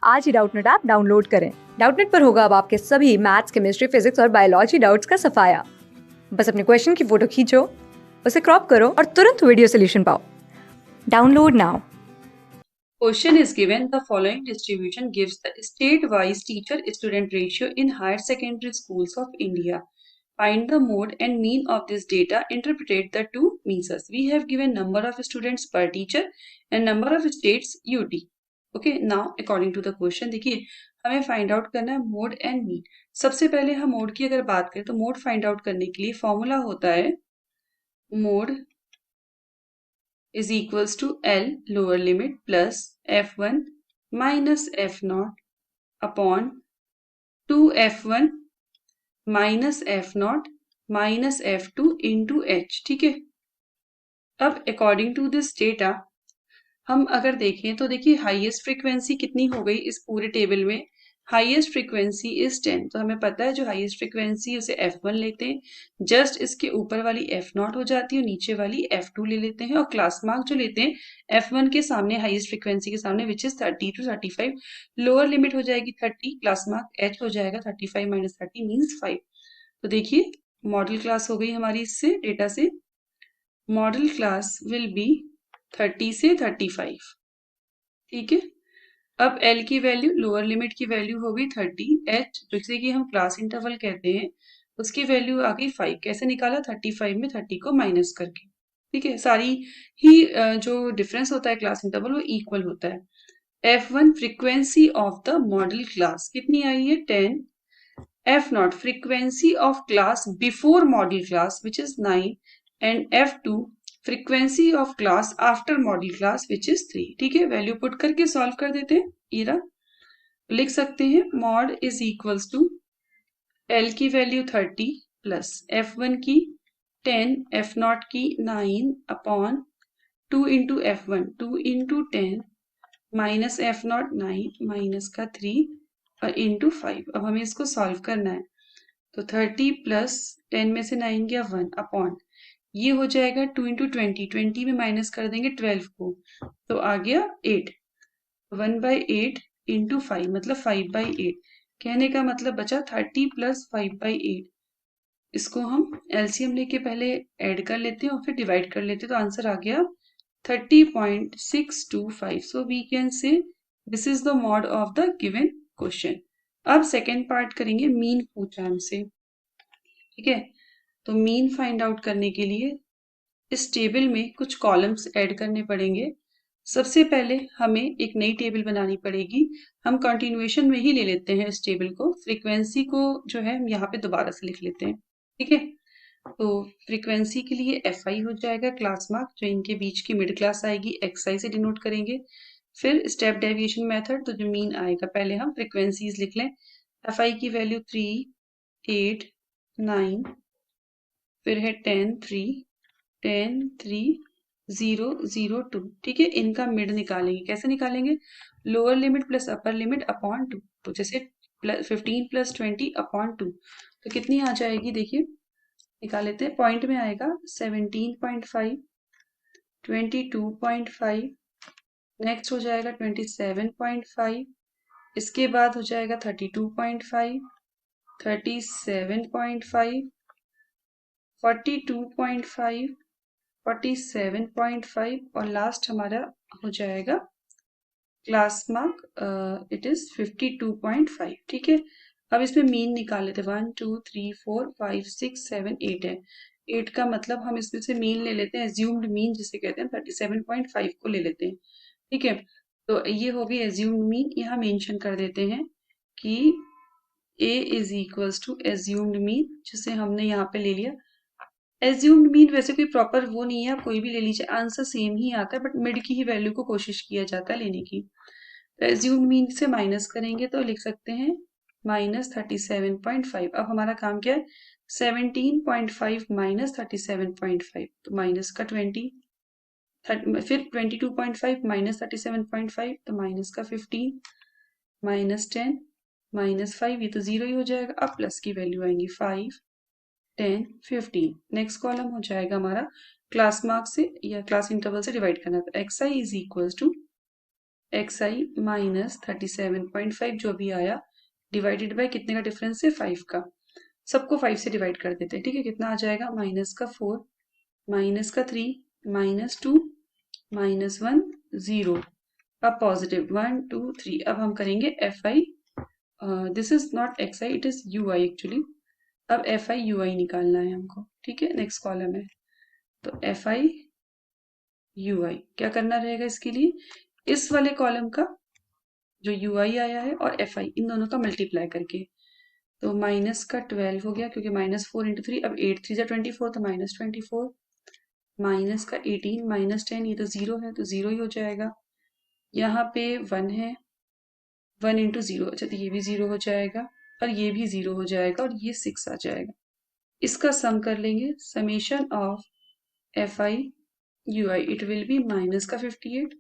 आज ही Doubtnut app download करें। Doubtnut पर होगा अब आपके सभी मैथ्स, केमिस्ट्री, फिजिक्स और बायोलॉजी डाउट्स का सफाया। बस अपने क्वेश्चन की फोटो खींचो, उसे क्रॉप करो और तुरंत वीडियो सोल्यूशन पाओ। Download now. Question is given, the following distribution gives the state-wise teacher-student ratio in higher secondary schools of India. Find the mode and mean of this data. Interpret the two measures. We have given number of students per teacher and number of states UT. Okay, now according to the question, देखिए हमें find out करना है mode and mean. सबसे पहले हम mode की अगर बात करें तो मोड फाइंड आउट करने के लिए फॉर्मूला होता है mode is equals to L lower limit plus F1 minus F0 upon 2F1 minus F0 minus F2 into H। ठीक है, अब अकॉर्डिंग टू दिस डेटा हम अगर देखें तो देखिए हाईएस्ट फ्रीक्वेंसी कितनी हो गई इस पूरे टेबल में। हाईएस्ट फ्रीक्वेंसी इज 10, तो हमें पता है जो हाईएस्ट फ्रीक्वेंसी उसे F1 लेते हैं, जस्ट इसके ऊपर वाली F0 हो जाती है और नीचे वाली F2 ले लेते हैं और क्लास मार्क जो लेते हैं F1 के सामने हाईएस्ट फ्रीक्वेंसी के सामने which is 30 to 35। Lower limit हो जाएगी 30, क्लास मार्क H हो जाएगा 35 माइनस 30 मीन्स 5। तो देखिए मॉडल क्लास हो गई हमारी इससे डेटा से। मॉडल क्लास विल बी 30 से 35। ठीक है, अब L की वैल्यू लोअर लिमिट की वैल्यू हो गई 30, H जिसे कि हम क्लास इंटरवल कहते हैं उसकी वैल्यू आ गई 5। कैसे निकाला? 35 में 30 को माइनस करके। ठीक है, सारी ही जो डिफरेंस होता है क्लास इंटरवल वो इक्वल होता है। F1 frequency of the model class कितनी आई है? 10। F0 frequency of class before model class which is 9 and F2 frequency of class after model class which is 3। ठीक है, वैल्यू पुट करके सॉल्व कर देते हैं। इरा लिख सकते हैं mode is equals to L की वैल्यू 30 प्लस F1 की 10, F0 की 9 upon 2 into F1 2 into 10 minus F0 9 minus का 3 और इंटू 5। अब हमें इसको सॉल्व करना है तो 30 प्लस 10 में से 9 गया 1 अपॉन ये हो जाएगा 2 इंटू 20 में माइनस कर देंगे 12 को तो आ गया 8। 1/8 इंटू 5 मतलब 5/8। कहने का मतलब बचा 30 प्लस 5/8। इसको हम एलसीएम लेके पहले ऐड कर लेते हैं और फिर डिवाइड कर लेते हैं तो आंसर आ गया 30.625। So we can say this is the mode of the given question. अब सेकेंड पार्ट करेंगे, मीन पूछा हमसे। ठीक है, तो मीन फाइंड आउट करने के लिए इस टेबल में कुछ कॉलम्स ऐड करने पड़ेंगे। सबसे पहले हमें एक नई टेबल बनानी पड़ेगी। हम कंटिन्यूएशन में ही ले लेते हैं इस टेबल को। फ्रीक्वेंसी को जो है हम यहाँ पे दोबारा से लिख लेते हैं। ठीक है, तो फ्रीक्वेंसी के लिए FI हो जाएगा क्लास मार्क, जो इनके बीच की मिड क्लास आएगी XI से डिनोट करेंगे। फिर स्टेप डेविएशन मेथड, तो जो मीन आएगा पहले हम फ्रीक्वेंसीज लिख लें। FI की वैल्यू 3, 8, 9, फिर है 10, 3, 10, 3, 0, 0, 2। ठीक है, इनका मिड निकालेंगे। कैसे निकालेंगे? Lower limit plus upper limit upon 2। तो जैसे 15 प्लस 20 अपॉन 2 तो कितनी आ जाएगी? देखिए निकाल लेते हैं। पॉइंट में आएगा 17.5, 22.5, नेक्स्ट हो जाएगा 27.5, इसके बाद हो जाएगा 32.5, 37.5, 42.5, 47.5 और लास्ट हमारा हो जाएगा क्लास मार्क इट इज 52.5। ठीक है, अब इसमें मीन निकाल लेते हैं। 1 2 3 4 5 6 7 8 है। 8 का मतलब हम इसमें से मीन ले लेते हैं, एज्यूम्ड मीन जिसे कहते हैं 37.5 को ले लेते हैं। ठीक है, तो ये हो गई एज्यूम्ड मीन। यहाँ मेंशन कर देते हैं कि A is equals to assumed mean, जिसे हमने यहाँ पे ले लिया। एज्यूम्ड मीन वैसे कोई प्रॉपर वो नहीं है, आप कोई भी ले लीजिए, आंसर सेम ही आता है, बट मिड की ही वैल्यू को कोशिश किया जाता है लेने की। तो एज्यूम्ड मीन से माइनस करेंगे तो लिख सकते हैं माइनस 37.5। अब हमारा काम क्या है? 17.5 माइनस 37.5 तो माइनस का 20, फिर 22.5 माइनस 37.5 तो माइनस का 15, माइनस 10, माइनस 5, ये तो जीरो ही हो जाएगा। अब प्लस की वैल्यू आएंगी 5, 10, 15। नेक्स्ट कॉलम हो जाएगा हमारा क्लास मार्क से या क्लास इंटरवल से डिवाइड करना। तो XI is equal to xi minus 37.5 जो भी आया डिवाइडेड बाय कितने का डिफरेंस है 5 का, सबको 5 से डिवाइड कर देते हैं। ठीक है, कितना आ जाएगा माइनस का 4 माइनस का 3 माइनस 2 माइनस 1 0, अब पॉजिटिव 1 2 3। अब हम करेंगे fi, this is not xi it is ui actually. अब fi ui निकालना है हमको। ठीक है, नेक्स्ट कॉलम है तो fi ui क्या करना रहेगा इसके लिए, इस वाले कॉलम का जो ui आया है और fi इन दोनों का मल्टीप्लाई करके, तो माइनस का 12 हो गया क्योंकि माइनस 4 इंटू 3, अब 8 3 24 तो माइनस 24, माइनस का 18 माइनस 10 ये तो 0 है तो 0 ही हो जाएगा। यहाँ पे 1 है, 1 इंटू 0, अच्छा तो ये भी 0 हो जाएगा और ये भी 0 हो जाएगा और ये 6 आ जाएगा। इसका सम कर लेंगे, summation of fi ui it will be minus का 58,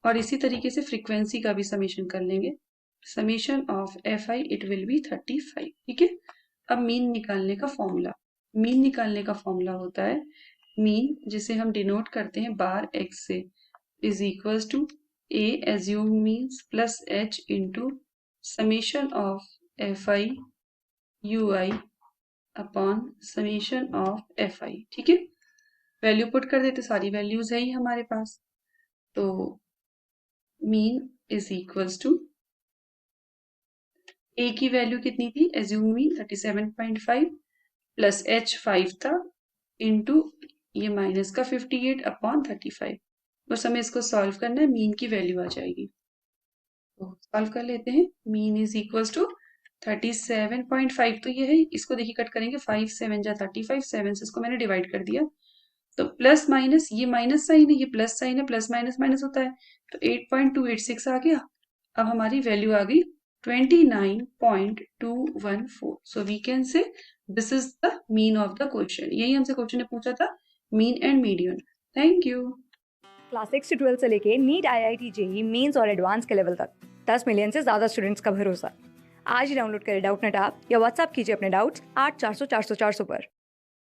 और इसी तरीके से फ्रीक्वेंसी का भी समेशन कर लेंगे, summation of fi it will be 35। ठीक है, अब मीन निकालने का फॉर्मूला, मीन निकालने का फॉर्मूला होता है मीन जिसे हम डिनोट करते हैं बार x से, is equals to a assume means plus h into summation of fi ui upon summation of fi। ठीक है, वैल्यू पुट कर देते, सारी वैल्यूज है ही हमारे पास, तो mean is equals to a की वैल्यू कितनी थी, एज्यूम मीन 37.5 प्लस h 5 था इंटू ये माइनस का 58 अपॉन 35। बस हमें इसको सॉल्व करना है, मीन की वैल्यू आ जाएगी, तो सॉल्व कर लेते हैं। मीन इज इक्वल्स टू 37.5 तो ये है, इसको देखिए कट करेंगे, 5 7 जा 35, 7 से इसको मैंने डिवाइड कर दिया, तो प्लस माइनस ये माइनस साइन है ये प्लस साइन है, प्लस माइनस माइनस होता है, तो 8.286 आ गया। अब हमारी वैल्यू आ गई 29.214, so we can say this is the mean of the question. यही हमसे क्वेश्चन ने पूछा था, mean and median. Thank you. Class 6 से 12 से लेके नीट IIT JEE मेंस और एडवांस के लेवल तक 10 मिलियन से ज़्यादा स्टूडेंट्स का भरोसा। आज ही डाउनलोड करें डाउटनेट ऐप या व्हाट्सएप कीजिए अपने डाउट्स 8400 400 400 पर।